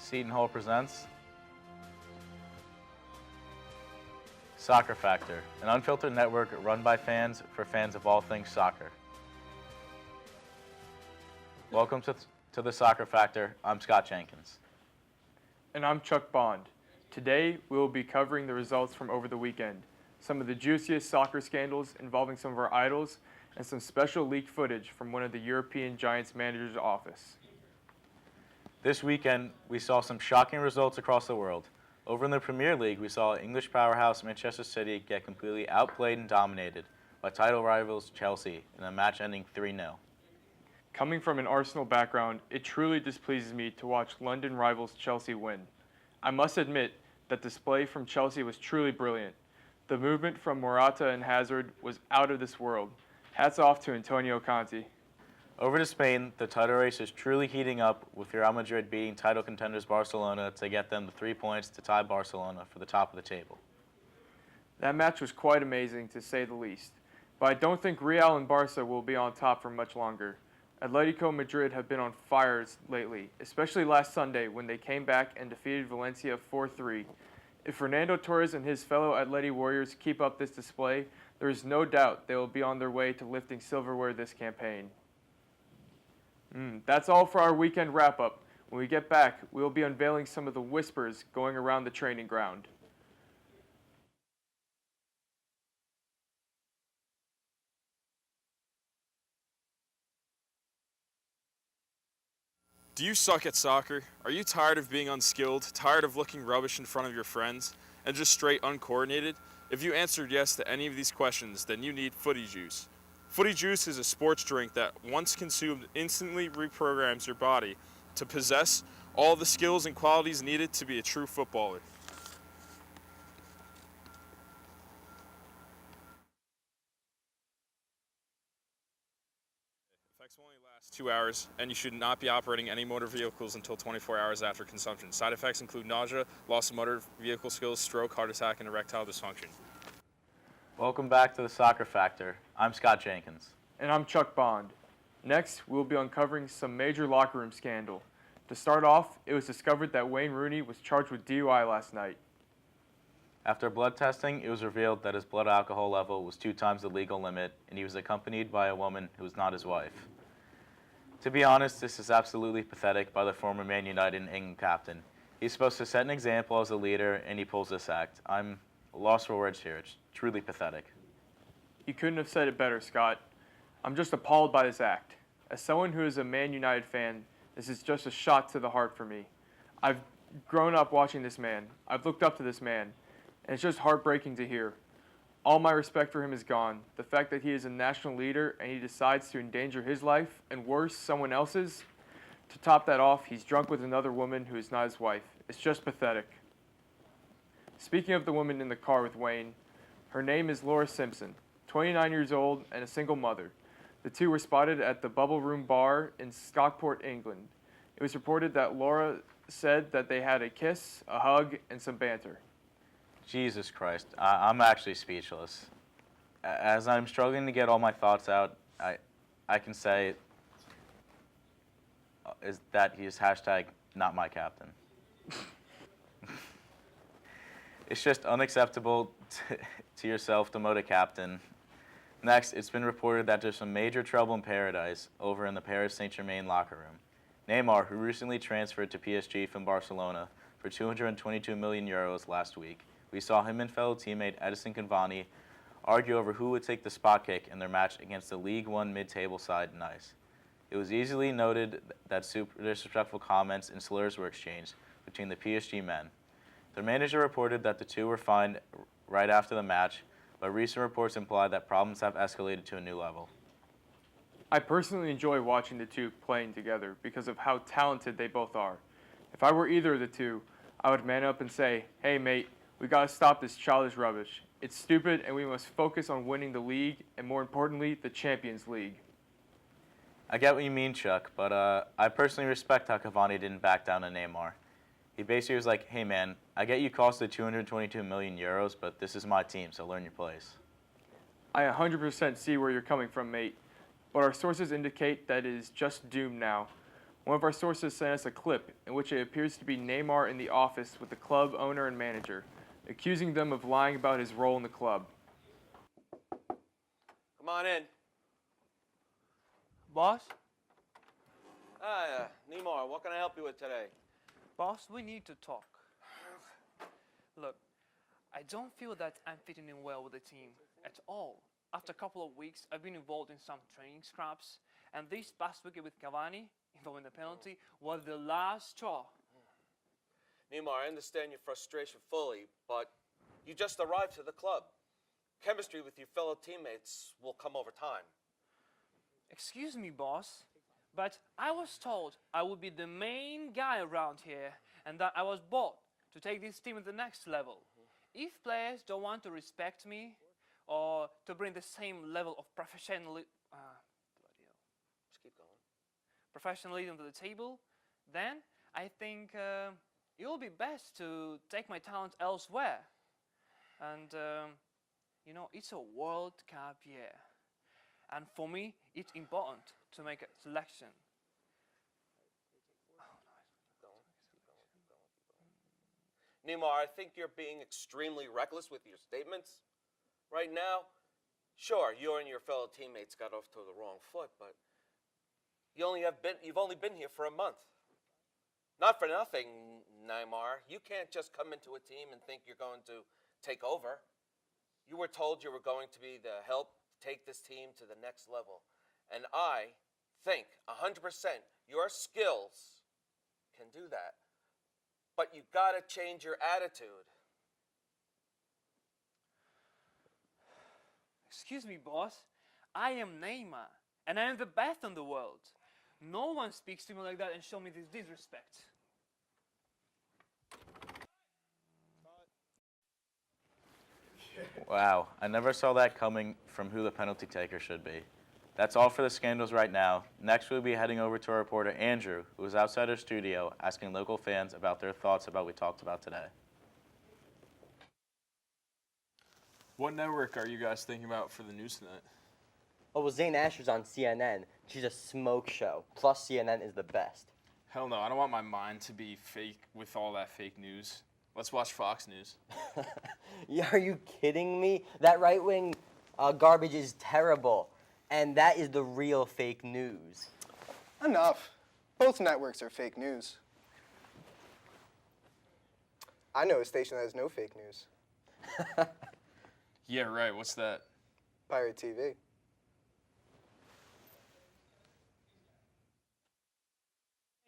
Seton Hall presents Soccer Factor, an unfiltered network run by fans for fans of all things soccer. Welcome to the Soccer Factor. I'm Scott Jenkins. And I'm Chuck Bond. Today, we will be covering the results from over the weekend, some of the juiciest soccer scandals involving some of our idols, and some special leaked footage from one of the European Giants manager's office. This weekend, we saw some shocking results across the world. Over in the Premier League, we saw English powerhouse Manchester City get completely outplayed and dominated by title rivals Chelsea in a match ending 3-0. Coming from an Arsenal background, it truly displeases me to watch London rivals Chelsea win. I must admit that display from Chelsea was truly brilliant. The movement from Morata and Hazard was out of this world. Hats off to Antonio Conte. Over to Spain, the title race is truly heating up, with Real Madrid beating title contenders Barcelona to get them the 3 points to tie Barcelona for the top of the table. That match was quite amazing, to say the least. But I don't think Real and Barca will be on top for much longer. Atletico Madrid have been on fires lately, especially last Sunday when they came back and defeated Valencia 4-3. If Fernando Torres and his fellow Atleti Warriors keep up this display, there is no doubt they will be on their way to lifting silverware this campaign. That's all for our weekend wrap-up. When we get back, we will be unveiling some of the whispers going around the training ground. Do you suck at soccer? Are you tired of being unskilled, tired of looking rubbish in front of your friends, and just straight uncoordinated? If you answered yes to any of these questions, then you need Footy Juice. Footy Juice is a sports drink that, once consumed, instantly reprograms your body to possess all the skills and qualities needed to be a true footballer. Effects will only last 2 hours, and you should not be operating any motor vehicles until 24 hours after consumption. Side effects include nausea, loss of motor vehicle skills, stroke, heart attack, and erectile dysfunction. Welcome back to the Soccer Factor. I'm Scott Jenkins. And I'm Chuck Bond. Next, we'll be uncovering some major locker room scandal. To start off, it was discovered that Wayne Rooney was charged with DUI last night. After blood testing, it was revealed that his blood alcohol level was 2 times the legal limit, and he was accompanied by a woman who was not his wife. To be honest, this is absolutely pathetic by the former Man United and England captain. He's supposed to set an example as a leader, and he pulls this act. I'm lost for words here. It's truly pathetic. You couldn't have said it better, Scott. I'm just appalled by this act. As someone who is a Man United fan, this is just a shot to the heart for me. I've grown up watching this man. I've looked up to this man. And it's just heartbreaking to hear. All my respect for him is gone. The fact that he is a national leader and he decides to endanger his life, and worse, someone else's. To top that off, he's drunk with another woman who is not his wife. It's just pathetic. Speaking of the woman in the car with Wayne, her name is Laura Simpson, 29 years old and a single mother. The two were spotted at the Bubble Room Bar in Stockport, England. It was reported that Laura said that they had a kiss, a hug, and some banter. Jesus Christ, I'm actually speechless. As I'm struggling to get all my thoughts out, I can say is that he is hashtag not my captain. It's just unacceptable to yourself to demote a captain. Next, it's been reported that there's some major trouble in paradise over in the Paris Saint-Germain locker room. Neymar, who recently transferred to PSG from Barcelona for 222 million euros last week, we saw him and fellow teammate Edison Cavani argue over who would take the spot kick in their match against the League One mid-table side Nice. It was easily noted that super disrespectful comments and slurs were exchanged between the PSG men. Their manager reported that the two were fined right after the match, but recent reports imply that problems have escalated to a new level. I personally enjoy watching the two playing together because of how talented they both are. If I were either of the two, I would man up and say, "Hey mate, we gotta stop this childish rubbish. It's stupid and we must focus on winning the league and, more importantly, the Champions League." I get what you mean, Chuck, but I personally respect how Cavani didn't back down to Neymar. He basically was like, "Hey man, I get you costed 222 million euros, but this is my team, so learn your place." I 100% see where you're coming from, mate, but our sources indicate that it is just doomed now. One of our sources sent us a clip in which it appears to be Neymar in the office with the club owner and manager, accusing them of lying about his role in the club. Come on in. Boss, Hi, Neymar, what can I help you with today? boss, we need to talk. Look, I don't feel that I'm fitting in well with the team at all. After a couple of weeks, I've been involved in some training scraps, and this past weekend with Cavani, involving the penalty, was the last straw. Neymar, I understand your frustration fully, but you just arrived to the club. Chemistry with your fellow teammates will come over time. Excuse me, boss, but I was told I would be the main guy around here, and that I was bought to take this team to the next level. If players don't want to respect me, or to bring the same level of professionalism Just keep going. to the table, then I think it will be best to take my talent elsewhere. And, you know, it's a World Cup year. And for me, it's important to make a selection. Neymar, I think you're being extremely reckless with your statements. Right now, sure, you and your fellow teammates got off to the wrong foot, but you've only been here for a month. Not for nothing, Neymar. You can't just come into a team and think you're going to take over. You were told you were going to be the help take this team to the next level. And I think 100% your skills can do that. But you gotta change your attitude. Excuse me, boss. I am Neymar, and I am the best in the world. No one speaks to me like that and show me this disrespect. Wow, I never saw that coming from who the penalty taker should be. That's all for the scandals right now. Next, we'll be heading over to our reporter, Andrew, who is outside our studio asking local fans about their thoughts about what we talked about today. What network are you guys thinking about for the news tonight? Oh, well, Zayn Asher's on CNN. She's a smoke show. Plus, CNN is the best. Hell no, I don't want my mind to be fake with all that fake news. Let's watch Fox News. Yeah, are you kidding me? That right-wing garbage is terrible. And that is the real fake news. Enough. Both networks are fake news. I know a station that has no fake news. Yeah, right, what's that? Pirate TV. Thank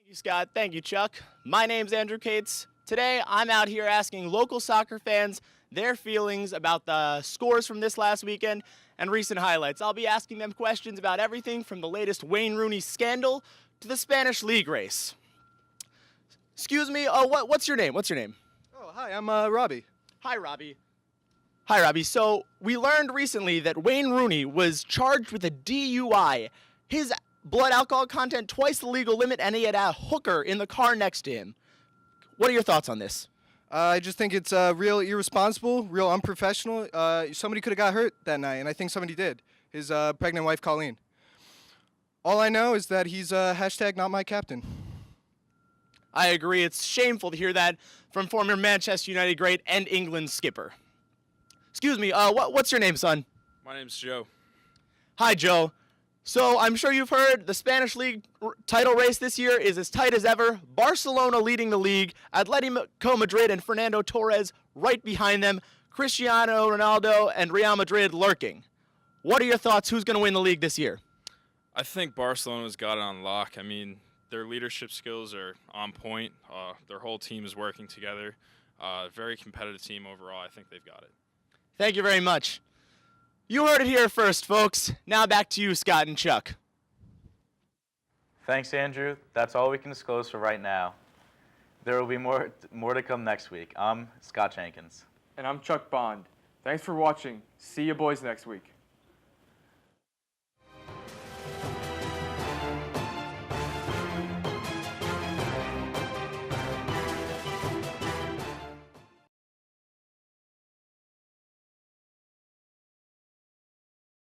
you, Scott. Thank you, Chuck. My name's Andrew Cates. Today, I'm out here asking local soccer fans their feelings about the scores from this last weekend and recent highlights. I'll be asking them questions about everything from the latest Wayne Rooney scandal to the Spanish league race. Excuse me, what's your name? What's your name? Oh, hi, I'm Robbie. Hi, Robbie. Hi, Robbie. So, we learned recently that Wayne Rooney was charged with a DUI. His blood alcohol content twice the legal limit, and he had a hooker in the car next to him. What are your thoughts on this? I just think it's real irresponsible, real unprofessional. Somebody could have got hurt that night, and I think somebody did. His pregnant wife, Colleen. All I know is that he's hashtag not my captain. I agree. It's shameful to hear that from former Manchester United great and England skipper. Excuse me, what's your name, son? My name's Joe. Hi, Joe. So I'm sure you've heard the Spanish league title race this year is as tight as ever. Barcelona leading the league, Atletico Madrid and Fernando Torres right behind them, Cristiano Ronaldo and Real Madrid lurking. What are your thoughts? Who's going to win the league this year? I think Barcelona's got it on lock. I mean, their leadership skills are on point. Their whole team is working together. Very competitive team overall. I think they've got it. Thank you very much. You heard it here first, folks. Now back to you, Scott and Chuck. Thanks, Andrew. That's all we can disclose for right now. There will be more to come next week. I'm Scott Jenkins. And I'm Chuck Bond. Thanks for watching. See you boys next week.